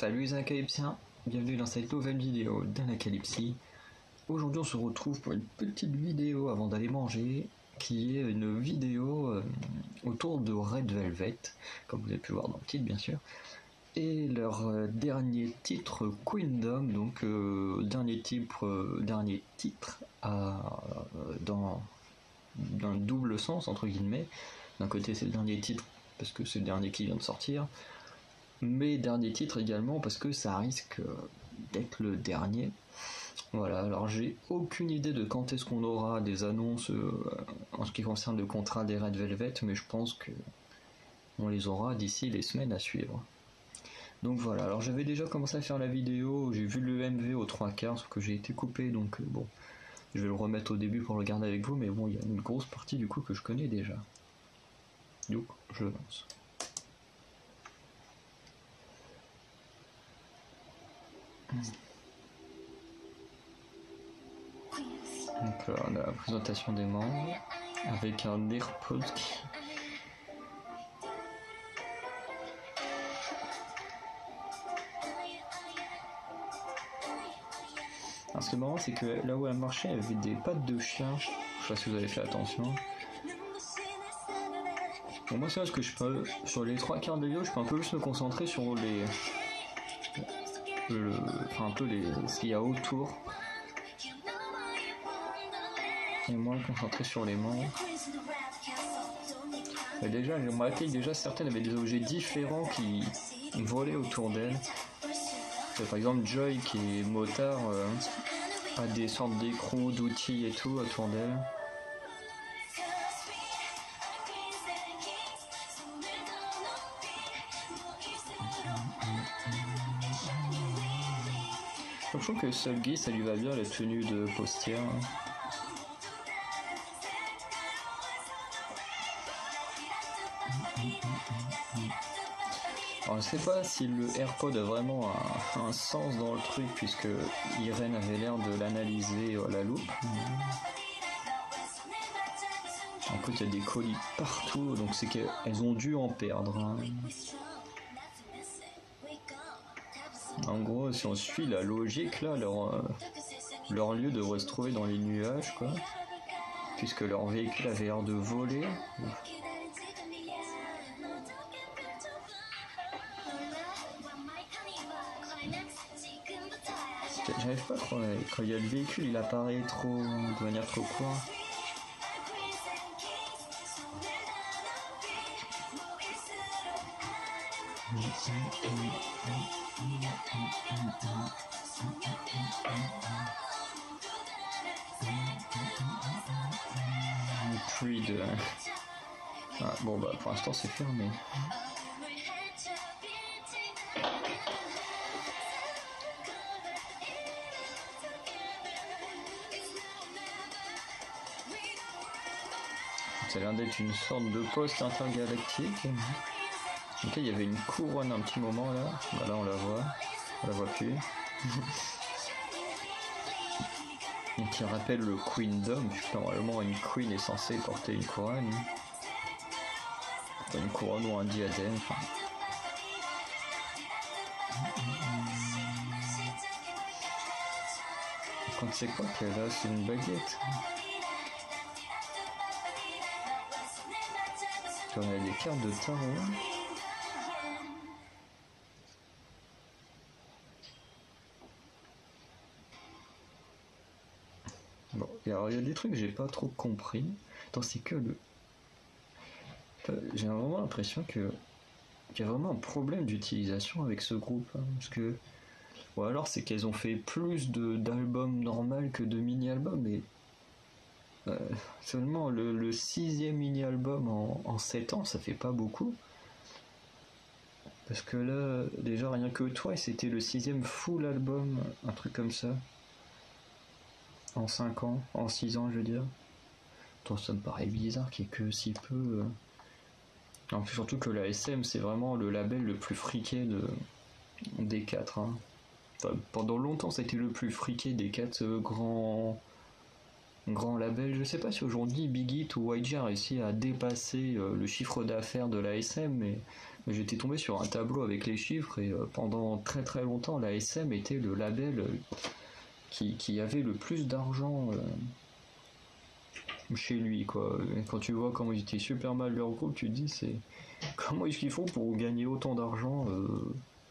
Salut les Anacalypsiens, bienvenue dans cette nouvelle vidéo d'Anacalypsie. Aujourd'hui on se retrouve pour une petite vidéo avant d'aller manger, qui est une vidéo autour de Red Velvet, comme vous avez pu voir dans le titre bien sûr, et leur dernier titre Queendom, donc dernier titre dans un double sens entre guillemets. D'un côté c'est le dernier titre parce que c'est le dernier qui vient de sortir, mais dernier titre également parce que ça risque d'être le dernier. Voilà, alors j'ai aucune idée de quand est-ce qu'on aura des annonces en ce qui concerne le contrat des Red Velvet, mais je pense que on les aura d'ici les semaines à suivre. Donc voilà, alors j'avais déjà commencé à faire la vidéo, j'ai vu le MV aux 3/4, sauf que j'ai été coupé, donc bon, je vais le remettre au début pour le regarder avec vous, mais bon, il y a une grosse partie du coup que je connais déjà. Donc je lance. Donc là, on a la présentation des membres avec un AirPod qui... Alors ce qui est marrant, c'est que là où elle marchait, elle avait des pattes de chien. Je sais pas si vous avez fait attention. Bon, moi c'est parce que je peux, sur les 3/4 de vidéo, je peux un peu plus me concentrer sur les... enfin un peu ce qu'il y a autour. Et moins concentré sur les membres. Et déjà, j'ai remarqué que déjà certaines avaient des objets différents qui volaient autour d'elles. Par exemple, Joy qui est motard a des sortes d'écrous, d'outils et tout autour d'elle. Je trouve que Sulgi, ça lui va bien la tenue de postière. Alors je sais pas si le AirPod a vraiment un sens dans le truc, puisque Irène avait l'air de l'analyser à la loupe. En fait, il y a des colis partout, donc c'est qu'elles ont dû en perdre. Hein. En gros, si on suit la logique, là, leur lieu devrait se trouver dans les nuages, quoi. Puisque leur véhicule avait l'air de voler. J'arrive pas trop, quand il y a le véhicule, il apparaît de manière trop courte. Pluie de... Ah, bon bah pour l'instant c'est fermé. Ça a l'air d'être une sorte de poste intergalactique. Ok, il y avait une couronne un petit moment là. Bah là on la voit plus. Et qui rappelle le Queendom, puisque normalement une queen est censée porter une couronne. Enfin, une couronne ou un diadème. Enfin. Quand c'est quoi qu'elle a, c'est une baguette. On a des cartes de tarot. Bon, alors il y a des trucs que j'ai pas trop compris. Attends, c'est que j'ai vraiment l'impression qu'il y a vraiment un problème d'utilisation avec ce groupe. Hein, parce que... Ou alors c'est qu'elles ont fait plus d'albums normaux que de mini-albums, mais... seulement le 6e mini-album en 7 ans, ça fait pas beaucoup. Parce que là, déjà rien que toi, c'était le 6e full album, un truc comme ça. En 5 ans, en 6 ans je veux dire. Toi, ça me paraît bizarre qu'il y ait que si peu... En plus, surtout que la SM c'est vraiment le label le plus friqué des 4. Hein. Enfin, pendant longtemps c'était le plus friqué des 4 grands labels. Je sais pas si aujourd'hui Big Hit ou YG a réussi à dépasser le chiffre d'affaires de la SM, mais J'étais tombé sur un tableau avec les chiffres et pendant très très longtemps, la SM était le label qui avait le plus d'argent chez lui, quoi. Et quand tu vois comment ils étaient super mal leur groupe, tu te dis c'est comment est-ce qu'ils font pour gagner autant d'argent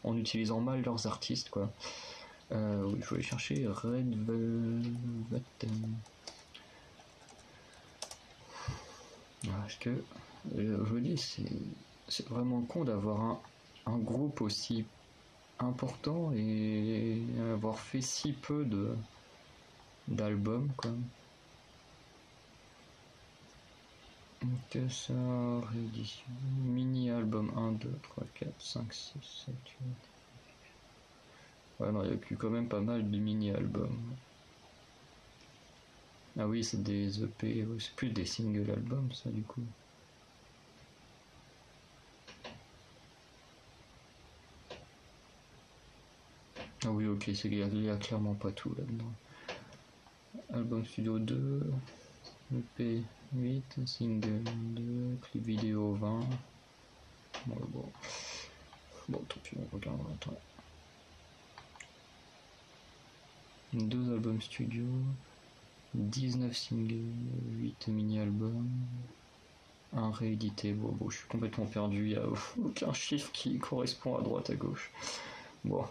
en utilisant mal leurs artistes, quoi. Oui, il faut aller chercher Red Velvet. Parce que je me dis c'est vraiment con d'avoir un groupe aussi important et avoir fait si peu d'albums, quoi. Que ça, réédition, mini-album 1, 2, 3, 4, 5, 6, 7, 8. Ouais, non, il y a eu quand même pas mal de mini-albums. Ah oui, c'est des EP, c'est plus des single albums, ça, du coup. Ah oui, ok, il y a clairement pas tout là-dedans. Album studio 2, EP 8, single 2, clip vidéo 20. Bon, tant pis, on regardera. Attends. 2 albums studio, 19 singles, 8 mini-albums, un réédité. Bon, je suis complètement perdu, il n'y a aucun chiffre qui correspond à droite à gauche. Bon.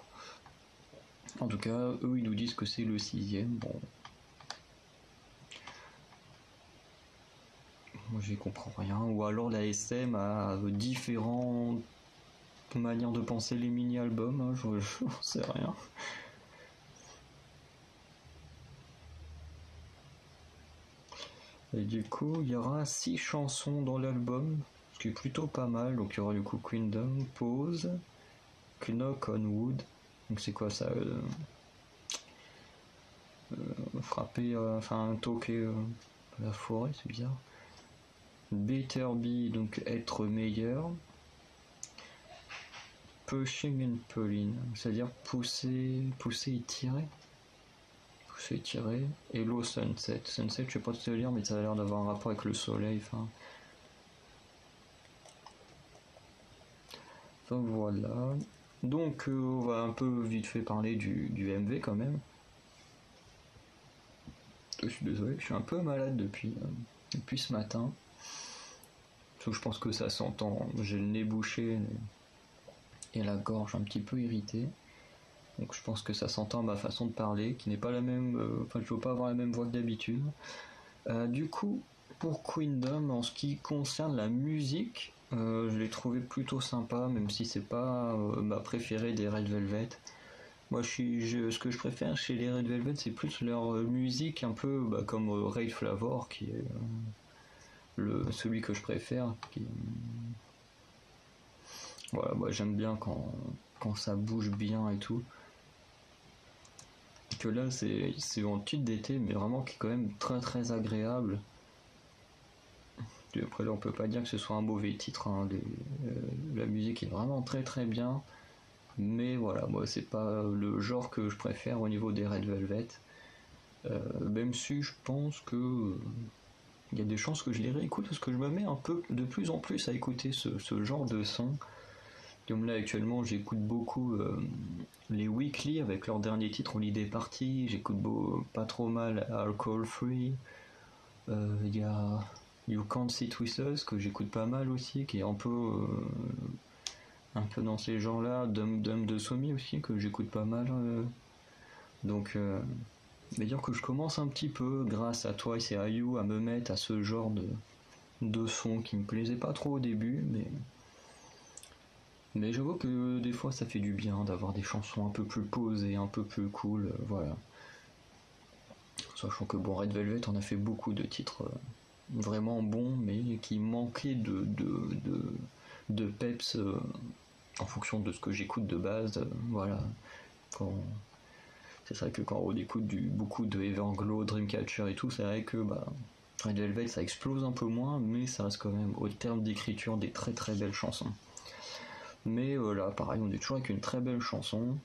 En tout cas, eux ils nous disent que c'est le 6ème. Bon. Moi j'y comprends rien. Ou alors la SM a différentes manières de penser les mini-albums, hein, je sais rien. Et du coup, il y aura 6 chansons dans l'album, ce qui est plutôt pas mal. Donc il y aura du coup Queendom, Pause, Knock on Wood. Donc c'est quoi ça frapper, enfin toquer la forêt, c'est bizarre. Better Be, donc être meilleur. Pushing and pulling, c'est-à-dire pousser et tirer. Pousser et tirer. Et Low Sunset. Sunset, je sais pas te lire, mais ça a l'air d'avoir un rapport avec le soleil. Enfin voilà. Donc on va un peu vite fait parler du MV quand même. Je suis désolé, je suis un peu malade depuis ce matin. Je pense que ça s'entend. J'ai le nez bouché et la gorge un petit peu irritée. Donc je pense que ça s'entend à ma façon de parler, qui n'est pas la même. Enfin, je ne veux pas avoir la même voix que d'habitude. Du coup, pour Queendom, en ce qui concerne la musique, je l'ai trouvé plutôt sympa, même si c'est pas ma préférée des Red Velvet. Moi, ce que je préfère chez les Red Velvet, c'est plus leur musique, un peu comme Ray Flavor, qui est celui que je préfère. Voilà, moi j'aime bien quand ça bouge bien et tout. Que là, c'est en titre d'été, mais vraiment qui est quand même très très agréable. Et après là, on peut pas dire que ce soit un mauvais titre. Hein. La musique est vraiment très très bien. Mais voilà, moi c'est pas le genre que je préfère au niveau des Red Velvet. Même si je pense que il y a des chances que je les réécoute parce que je me mets un peu de plus en plus à écouter ce genre de son. Comme là actuellement j'écoute beaucoup les Weekly avec leur dernier titre Holiday Party, j'écoute pas trop mal Alcohol Free, il y a You Can't Sit With Us que j'écoute pas mal aussi, qui est un peu dans ces genres-là, Dum Dum de Somi aussi que j'écoute pas mal. Donc dire que je commence un petit peu grâce à Twice et à You à me mettre à ce genre de son qui me plaisait pas trop au début, mais j'avoue que des fois ça fait du bien d'avoir des chansons un peu plus posées, un peu plus cool, voilà. Sachant que bon, Red Velvet en a fait beaucoup de titres vraiment bons, mais qui manquaient de peps en fonction de ce que j'écoute de base, voilà. C'est vrai que quand on écoute beaucoup de Everglow, Dreamcatcher et tout, c'est vrai que Red Velvet ça explose un peu moins, mais ça reste quand même au terme d'écriture des très très belles chansons. Mais là, pareil, on est toujours avec une très belle chanson.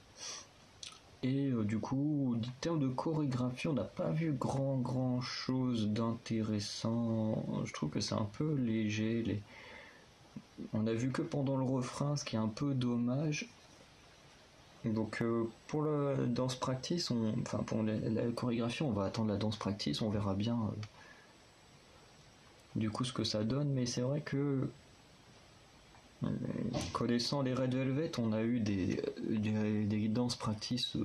Et du coup, en termes de chorégraphie, on n'a pas vu grand chose d'intéressant. Je trouve que c'est un peu léger. on a vu que pendant le refrain, ce qui est un peu dommage. Donc pour la danse practice, enfin pour la chorégraphie, on va attendre la danse practice, on verra bien du coup ce que ça donne, mais c'est vrai que connaissant les Red Velvet, on a eu des danses practice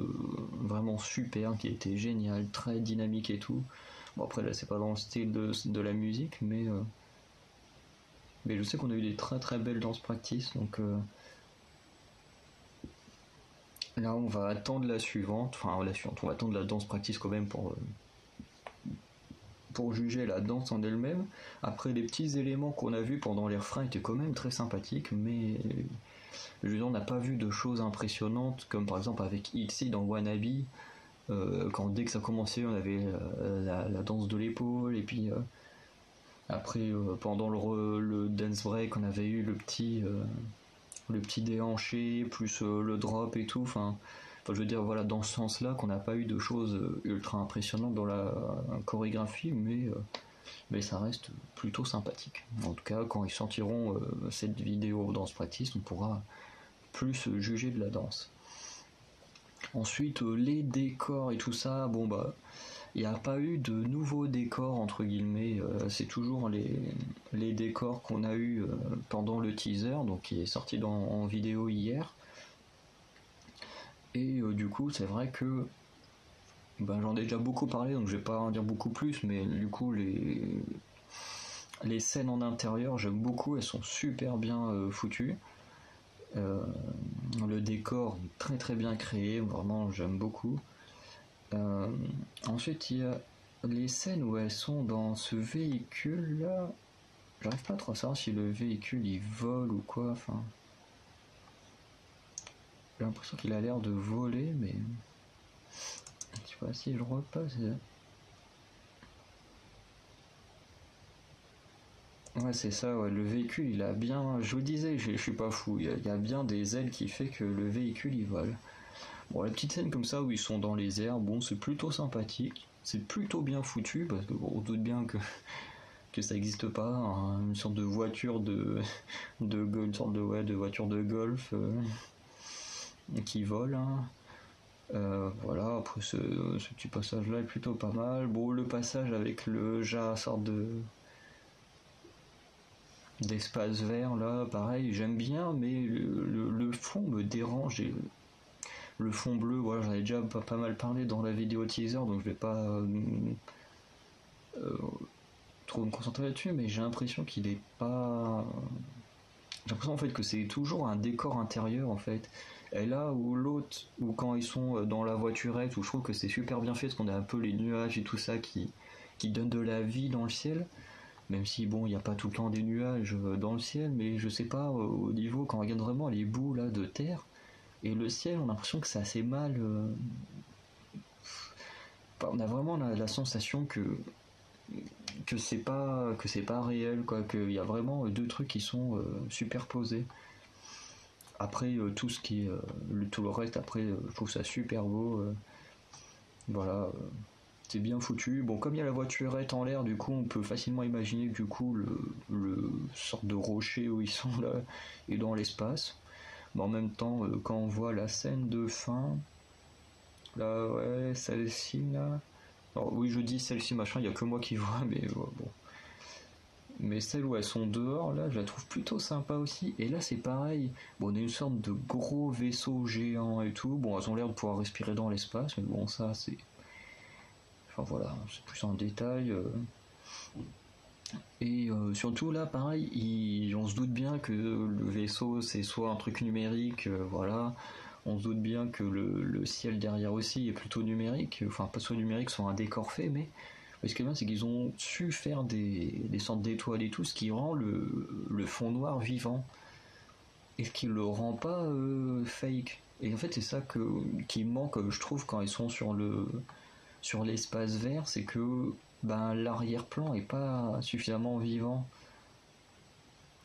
vraiment super, qui étaient géniales, très dynamiques et tout. Bon après là c'est pas dans le style de la musique, mais je sais qu'on a eu des très très belles danses practice, donc là on va attendre la suivante, on va attendre la danse practice quand même pour juger la danse en elle-même. Après, les petits éléments qu'on a vus pendant les refrains étaient quand même très sympathiques, mais je veux dire, on n'a pas vu de choses impressionnantes, comme par exemple avec ITZY dans Wannabe, quand dès que ça commençait, on avait la danse de l'épaule, et puis après, pendant le dance break, on avait eu le petit déhanché, plus le drop et tout, enfin je veux dire, voilà, dans ce sens-là, qu'on n'a pas eu de choses ultra impressionnantes dans la chorégraphie, mais ça reste plutôt sympathique. En tout cas, quand ils sortiront cette vidéo Dance Practice, on pourra plus juger de la danse. Ensuite, les décors et tout ça, bon bah, il n'y a pas eu de nouveaux décors, entre guillemets, c'est toujours les décors qu'on a eu pendant le teaser, donc qui est sorti en vidéo hier. Et du coup, c'est vrai que j'en ai déjà beaucoup parlé, donc je vais pas en dire beaucoup plus, mais du coup, les scènes en intérieur, j'aime beaucoup, elles sont super bien foutues. Le décor est très très bien créé, vraiment, j'aime beaucoup. Ensuite, il y a les scènes où elles sont dans ce véhicule-là. J'arrive pas trop à savoir si le véhicule il vole ou quoi, enfin. J'ai l'impression qu'il a l'air de voler, mais. Je sais pas si je repasse. Ouais, c'est ça, ouais. Le véhicule, il a bien. Je vous disais, je suis pas fou. Il y a bien des ailes qui fait que le véhicule il vole. Bon, la petite scène comme ça où ils sont dans les airs, bon, c'est plutôt sympathique. C'est plutôt bien foutu parce que bon, on doute bien que ça n'existe pas, hein, une sorte de voiture une sorte de voiture de golf qui vole. Hein. Voilà, après ce petit passage là est plutôt pas mal. Bon, le passage avec le sorte d'espace vert là, pareil, j'aime bien, mais le fond me dérange. Et le fond bleu, voilà, j'en ai déjà pas mal parlé dans la vidéo teaser, donc je vais pas trop me concentrer là-dessus, mais j'ai l'impression qu'il est pas. J'ai l'impression en fait que c'est toujours un décor intérieur en fait. Et là où l'autre, ou quand ils sont dans la voiturette, où je trouve que c'est super bien fait, parce qu'on a un peu les nuages et tout ça qui donnent de la vie dans le ciel. Même si bon, il n'y a pas tout le temps des nuages dans le ciel, mais je sais pas, au niveau, quand on regarde vraiment les bouts là de terre, et le ciel, on a l'impression que c'est assez mal. On a vraiment la sensation que c'est pas réel, quoi, qu'il y a vraiment deux trucs qui sont superposés. Après tout ce qui est tout le reste, après je trouve ça super beau. Voilà, c'est bien foutu. Bon, comme il y a la voiturette en l'air, du coup on peut facilement imaginer que du coup le sorte de rocher où ils sont là est dans l'espace. Mais en même temps, quand on voit la scène de fin, là ouais, celle-ci là. Alors oui, je dis celle-ci machin, il y a que moi qui vois, mais bon. Mais celles où elles sont dehors, là, je la trouve plutôt sympa aussi. Et là, c'est pareil. Bon, on a une sorte de gros vaisseau géant et tout. Bon, elles ont l'air de pouvoir respirer dans l'espace, mais bon, ça, c'est. Enfin voilà, c'est plus en détail. Et surtout, là, pareil, on se doute bien que le vaisseau, c'est soit un truc numérique, voilà. On se doute bien que le ciel derrière aussi est plutôt numérique. Enfin, pas soit numérique, soit un décor fait, mais. Ce qui est bien, c'est qu'ils ont su faire des sortes d'étoiles et tout, ce qui rend le fond noir vivant. Et ce qui le rend pas fake. Et en fait, c'est ça qui manque, je trouve, quand ils sont sur l'espace vert, c'est que l'arrière-plan est pas suffisamment vivant.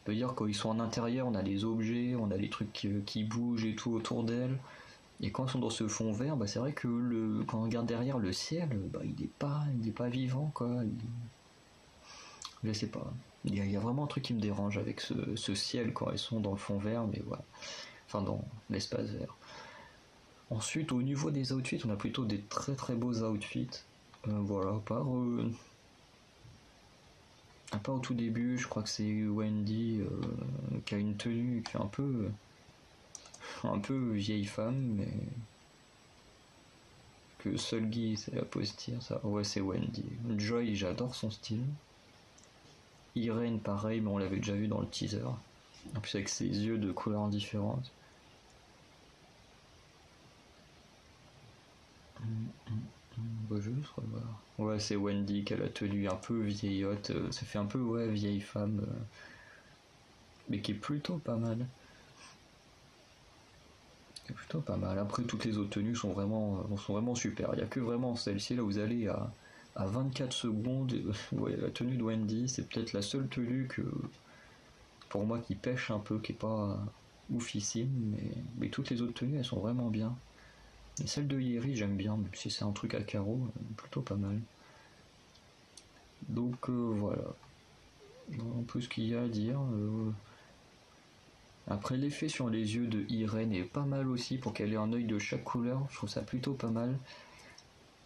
On peut dire quand ils sont en intérieur, on a les objets, on a les trucs qui bougent et tout autour d'elles. Et quand ils sont dans ce fond vert, c'est vrai que quand on regarde derrière le ciel, il est pas vivant quoi. Je sais pas. Il y a vraiment un truc qui me dérange avec ce ciel quand ils sont dans le fond vert, mais voilà. Enfin, dans l'espace vert. Ensuite, au niveau des outfits, on a plutôt des très très beaux outfits. Voilà, à part au tout début, je crois que c'est Wendy qui a une tenue qui est un peu vieille femme, mais que seul Guy c'est la posture, ça. Ouais, c'est Wendy. Joy, j'adore son style. Irene, pareil, mais on l'avait déjà vu dans le teaser. En plus, avec ses yeux de couleurs différentes. Bah, je vais juste revoir. Ouais, c'est Wendy qui a la tenue un peu vieillotte. Ça fait un peu, ouais, vieille femme. Mais qui est plutôt pas mal. C'est plutôt pas mal. Après, toutes les autres tenues sont vraiment super. Il n'y a que vraiment celle-ci, là, vous allez à 24 secondes. Ouais, la tenue de Wendy, c'est peut-être la seule tenue que, pour moi, qui pêche un peu, qui est pas oufissime. Mais toutes les autres tenues, elles sont vraiment bien. Et celle de Yeri, j'aime bien, même si c'est un truc à carreaux, plutôt pas mal. Donc voilà. Un peu ce qu'il y a à dire. Après, l'effet sur les yeux de Irene est pas mal aussi pour qu'elle ait un œil de chaque couleur. Je trouve ça plutôt pas mal.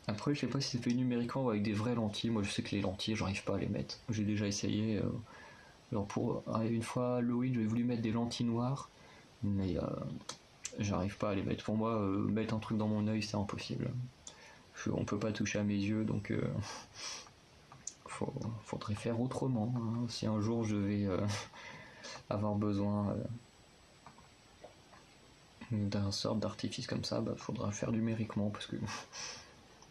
Après, je sais pas si c'est fait numériquement ou avec des vraies lentilles. Moi, je sais que les lentilles, j'arrive pas à les mettre. J'ai déjà essayé. Alors, une fois Halloween, j'ai voulu mettre des lentilles noires, mais j'arrive pas à les mettre. Pour moi, mettre un truc dans mon œil, c'est impossible. On peut pas toucher à mes yeux, donc faudrait faire autrement. Hein. Si un jour je vais avoir besoin d'un sort d'artifice comme ça, bah, faudra le faire numériquement parce que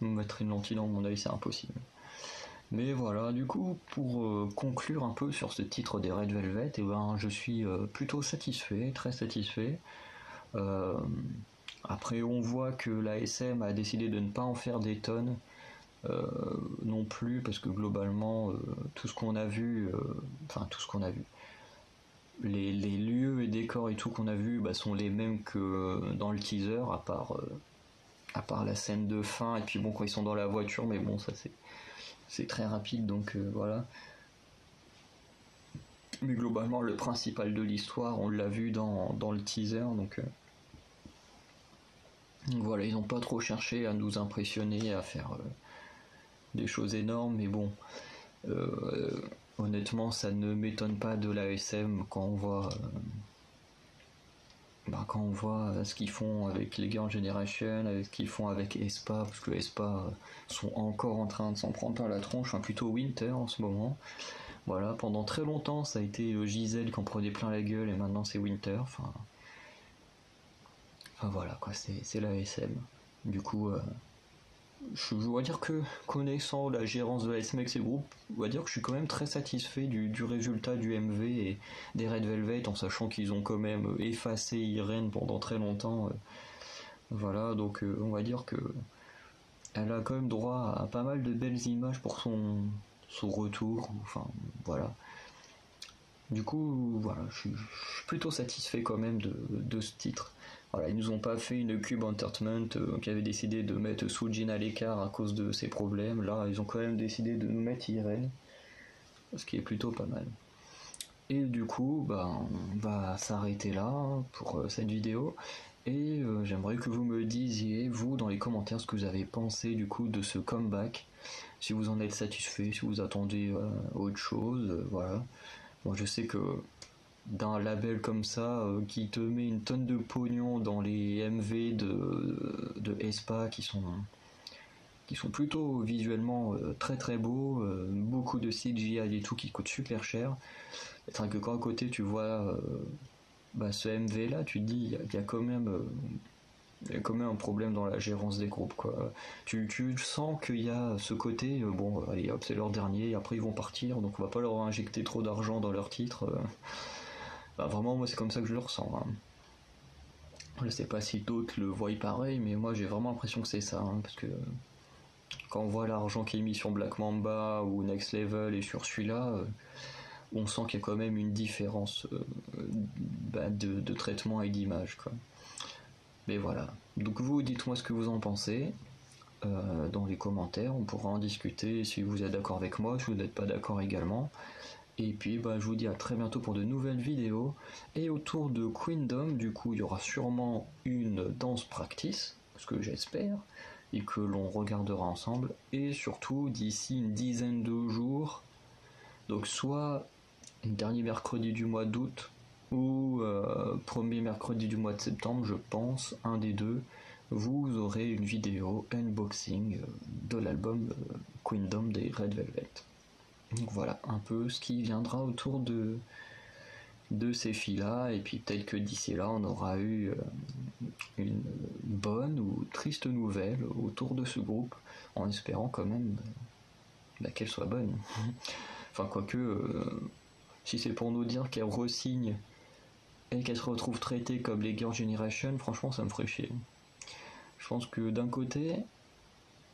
mettre une lentille dans mon œil, c'est impossible. Mais voilà, du coup, pour conclure un peu sur ce titre des Red Velvet, eh ben, je suis plutôt satisfait, très satisfait. Après, on voit que la SM a décidé de ne pas en faire des tonnes non plus, parce que globalement, tout ce qu'on a vu, les lieux et décors et tout qu'on a vu bah, sont les mêmes que dans le teaser, à part la scène de fin, et puis bon, quand ils sont dans la voiture, mais bon, ça c'est très rapide, donc voilà. Mais globalement, le principal de l'histoire, on l'a vu dans le teaser, donc voilà, ils n'ont pas trop cherché à nous impressionner, à faire des choses énormes, mais bon, honnêtement, ça ne m'étonne pas de la SM quand on voit ce qu'ils font avec les Girl Generation, avec ce qu'ils font avec Aespa, parce que Aespa sont encore en train de s'en prendre plein la tronche, enfin plutôt Winter en ce moment. Voilà, pendant très longtemps ça a été Giselle qui en prenait plein la gueule et maintenant c'est Winter, enfin voilà quoi, c'est la SM. Du coup, je dois dire que connaissant la gérance de la SM avec ces groupes, je dois dire que je suis quand même très satisfait du résultat du MV et des Red Velvet en sachant qu'ils ont quand même effacé Irene pendant très longtemps. Voilà, donc on va dire que elle a quand même droit à pas mal de belles images pour son retour. Enfin, voilà. Du coup, voilà, je suis plutôt satisfait quand même de ce titre. Voilà, ils nous ont pas fait une Cube Entertainment qui avait décidé de mettre Soojin à l'écart à cause de ses problèmes. Là, ils ont quand même décidé de nous mettre Irene, ce qui est plutôt pas mal. Et du coup, bah, on va s'arrêter là pour cette vidéo. Et j'aimerais que vous me disiez, vous, dans les commentaires, ce que vous avez pensé du coup de ce comeback. Si vous en êtes satisfait, si vous attendez autre chose, voilà. Moi, je sais que d'un label comme ça, qui te met une tonne de pognon dans les MV de Aespa qui sont plutôt visuellement très très beaux, beaucoup de CGI et tout qui coûtent super cher. C'est vrai que quand à côté tu vois ce MV là, tu te dis il y a quand même un problème dans la gérance des groupes quoi. Tu sens qu'il y a ce côté bon allez hop c'est leur dernier, après ils vont partir donc on va pas leur injecter trop d'argent dans leur titre. Bah, vraiment moi c'est comme ça que je le ressens. Hein. Je sais pas si d'autres le voient pareil, mais moi j'ai vraiment l'impression que c'est ça, hein, parce que quand on voit l'argent qui est mis sur Black Mamba ou Next Level et sur celui-là, on sent qu'il y a quand même une différence de traitement et d'image quoi. Mais voilà. Donc vous dites-moi ce que vous en pensez. dans les commentaires, on pourra en discuter si vous êtes d'accord avec moi, si vous n'êtes pas d'accord également. Et puis je vous dis à très bientôt pour de nouvelles vidéos. Et autour de Queendom, du coup, il y aura sûrement une dance practice, ce que j'espère, et que l'on regardera ensemble. Et surtout, d'ici une dizaine de jours, donc soit le dernier mercredi du mois d'août, ou premier mercredi du mois de septembre, je pense, un des deux, vous aurez une vidéo unboxing de l'album Queendom des Red Velvet. Donc voilà un peu ce qui viendra autour de ces filles-là, et puis peut-être que d'ici là on aura eu une bonne ou triste nouvelle autour de ce groupe, en espérant quand même qu'elle soit bonne. Enfin quoique, si c'est pour nous dire qu'elle re-signe et qu'elle se retrouve traitée comme les Girl Generation, franchement ça me ferait chier. Je pense que d'un côté,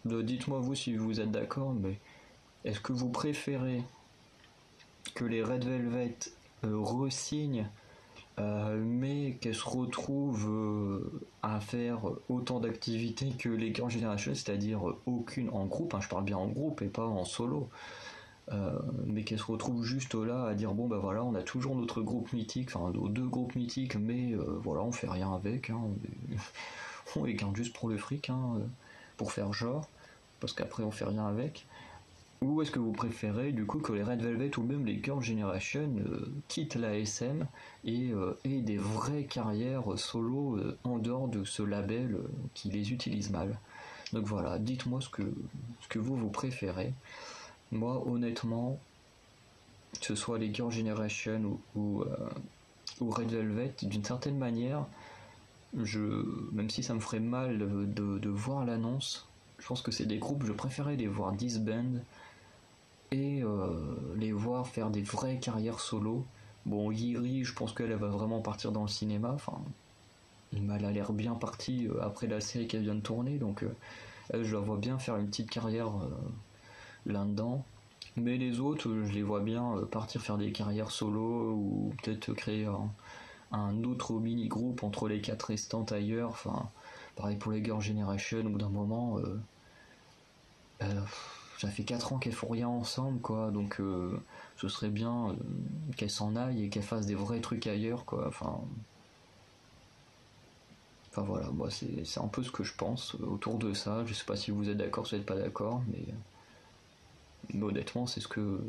dites-moi vous si vous êtes d'accord, mais est-ce que vous préférez que les Red Velvet re-signent, mais qu'elles se retrouvent à faire autant d'activités que les Girl Generation, c'est-à-dire aucune en groupe, hein, je parle bien en groupe et pas en solo, mais qu'elles se retrouvent juste là à dire bon bah voilà, on a toujours notre groupe mythique, enfin nos deux groupes mythiques, mais voilà, on fait rien avec, hein, on les garde juste pour le fric, hein, pour faire genre, parce qu'après on fait rien avec. Ou est-ce que vous préférez du coup que les Red Velvet ou même les Girl Generation quittent la SM et aient des vraies carrières solo en dehors de ce label qui les utilise mal? Donc voilà, dites-moi ce que vous préférez. Moi honnêtement, que ce soit les Girl Generation ou Red Velvet, d'une certaine manière, même si ça me ferait mal de voir l'annonce, je pense que c'est des groupes, je préférais les voir disband et les voir faire des vraies carrières solo. Bon, Yiri, je pense qu'elle va vraiment partir dans le cinéma. Enfin, elle a l'air bien partie après la série qu'elle vient de tourner, donc elle, je la vois bien faire une petite carrière là-dedans. Mais les autres, je les vois bien partir faire des carrières solo ou peut-être créer un autre mini-groupe entre les quatre restantes ailleurs. Enfin, pareil pour les Girl Generation, au bout d'un moment, ça fait 4 ans qu'elles font rien ensemble, quoi, donc ce serait bien qu'elles s'en aillent et qu'elles fassent des vrais trucs ailleurs, quoi, enfin voilà, moi c'est un peu ce que je pense autour de ça. Je sais pas si vous êtes d'accord, si vous n'êtes pas d'accord, mais honnêtement c'est ce que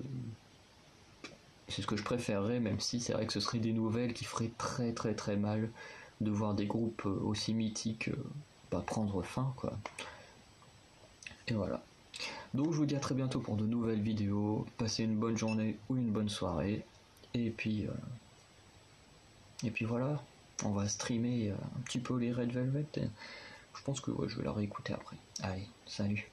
je préférerais, même si c'est vrai que ce serait des nouvelles qui feraient très très très mal de voir des groupes aussi mythiques prendre fin, quoi. Et voilà. Donc je vous dis à très bientôt pour de nouvelles vidéos. Passez une bonne journée ou une bonne soirée. Et puis voilà, on va streamer un petit peu les Red Velvet. Je pense que ouais, je vais la réécouter après. Allez, salut.